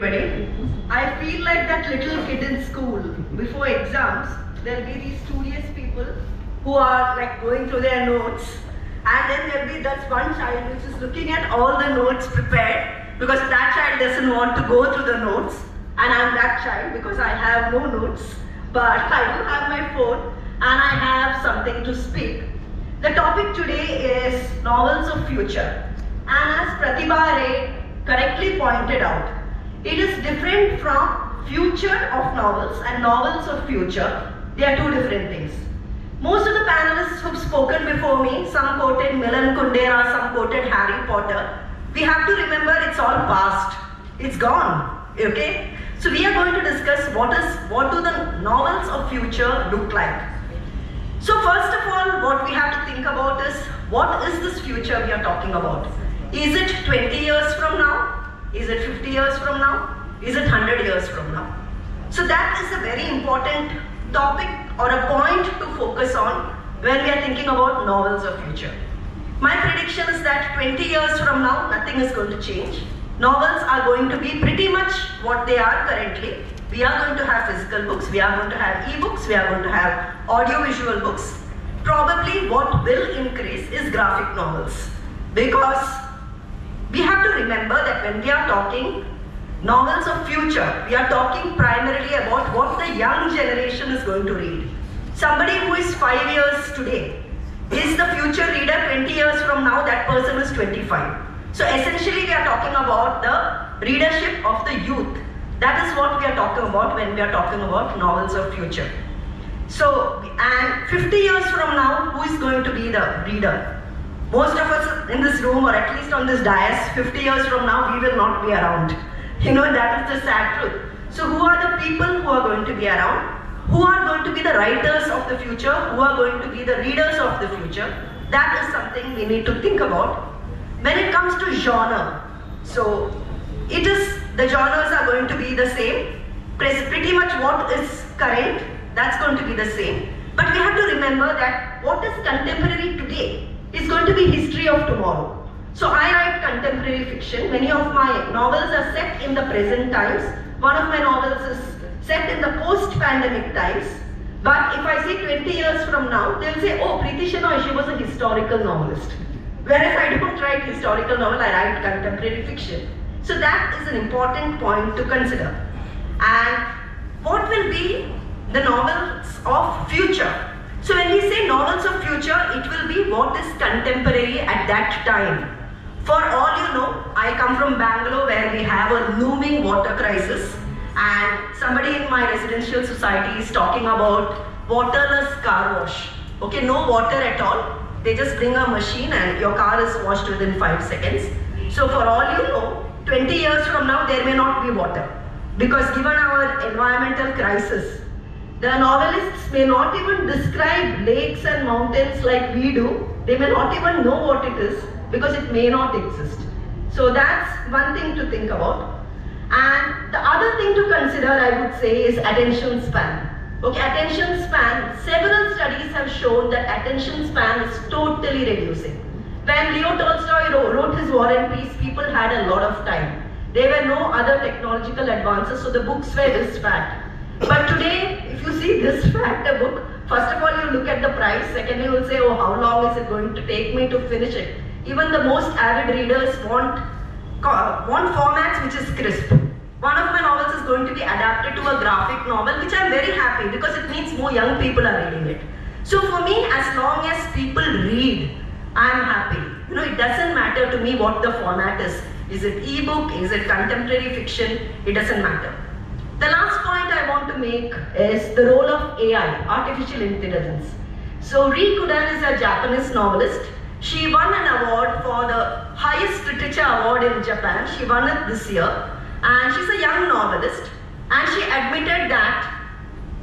I feel like that little kid in school. Before exams, there'll be these studious people who are like going through their notes, and then there'll be that one child which is looking at all the notes prepared because that child doesn't want to go through the notes, and I'm that child because I have no notes, but I do have my phone and I have something to speak. The topic today is novels of future, and as Pratibha Ray correctly pointed out, it is different from future of novels and novels of future. They are two different things. Most of the panelists who've spoken before me, some quoted Milan Kundera, some quoted Harry Potter. We have to remember it's all past. It's gone. Okay? So we are going to discuss what do the novels of future look like. So first of all, what we have to think about is, what is this future we are talking about? Is it 20 years from now? Is it 50 years from now? Is it 100 years from now? So that is a very important topic or a point to focus on when we are thinking about novels of future. My prediction is that 20 years from now, nothing is going to change. Novels are going to be pretty much what they are currently. We are going to have physical books, we are going to have e-books, we are going to have audio-visual books. Probably what will increase is graphic novels, because we have to remember that when we are talking novels of future, we are talking primarily about what the young generation is going to read. Somebody who is 5 years today is the future reader. 20 years from now, that person is 25. So essentially we are talking about the readership of the youth. That is what we are talking about when we are talking about novels of future. So, and 50 years from now, who is going to be the reader? Most of us in this room, or at least on this dais, 50 years from now, we will not be around. You know, that is the sad truth. So who are the people who are going to be around? Who are going to be the writers of the future? Who are going to be the readers of the future? That is something we need to think about. When it comes to genre, so the genres are going to be the same. Pretty much what is current, that's going to be the same. But we have to remember that what is contemporary today is going to be history of tomorrow. So I write contemporary fiction. Many of my novels are set in the present times. One of my novels is set in the post-pandemic times. But if I say 20 years from now, they'll say, oh, Preeti Shenoy, she was a historical novelist. Whereas I don't write historical novel, I write contemporary fiction. So that is an important point to consider. And what will be the novels of future? So when we say novels of future, it will be what is contemporary at that time. For all you know, I come from Bangalore, where we have a looming water crisis, and somebody in my residential society is talking about waterless car wash. Okay, no water at all. They just bring a machine and your car is washed within 5 seconds. So for all you know, 20 years from now, there may not be water, because given our environmental crisis, the novelists may not even describe lakes and mountains like we do. They may not even know what it is, because it may not exist. So that's one thing to think about. And the other thing to consider, I would say, is attention span. Okay, attention span, several studies have shown that attention span is totally reducing. When Leo Tolstoy wrote his War and Peace, people had a lot of time. There were no other technological advances, so the books were this fat. But today, if you see this fat a book, first of all you look at the price, secondly you will say, oh, how long is it going to take me to finish it? Even the most avid readers want formats which is crisp. One of my novels is going to be adapted to a graphic novel, which I'm very happy, because it means more young people are reading it. So for me, as long as people read, I'm happy. You know, it doesn't matter to me what the format is. Is it ebook? Is it contemporary fiction? It doesn't matter. The last point I want to make is the role of AI, artificial intelligence. So Rie Kudan is a Japanese novelist. She won an award for the highest literature award in Japan. She won it this year. And she's a young novelist. And she admitted that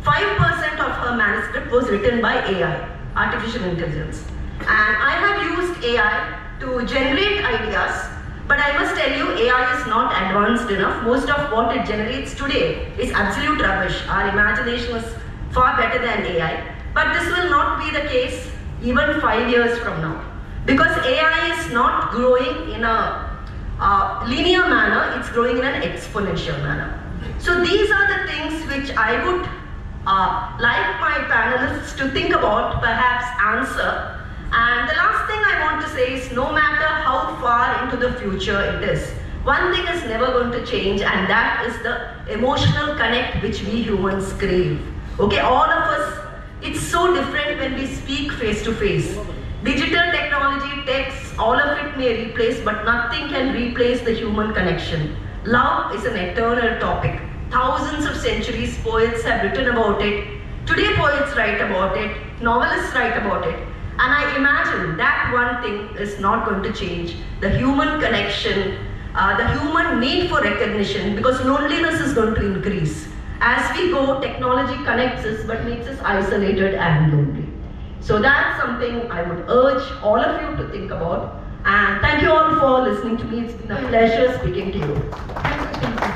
5% of her manuscript was written by AI, artificial intelligence. And I have used AI to generate ideas. But I must tell you, AI is not advanced enough. Most of what it generates today is absolute rubbish. Our imagination is far better than AI. But this will not be the case even 5 years from now. Because AI is not growing in a linear manner, it's growing in an exponential manner. So these are the things which I would like my panelists to think about, perhaps answer. And the last thing I want to say is, no matter how far into the future it is, one thing is never going to change, and that is the emotional connect which we humans crave. Okay, all of us, it's so different when we speak face to face. Digital technology, text, all of it may replace, but nothing can replace the human connection. Love is an eternal topic. Thousands of centuries, poets have written about it. Today poets write about it, novelists write about it. And I imagine that one thing is not going to change. The human connection, the human need for recognition, because loneliness is going to increase. As we go, technology connects us but makes us isolated and lonely. So that's something I would urge all of you to think about. And thank you all for listening to me. It's been a pleasure speaking to you.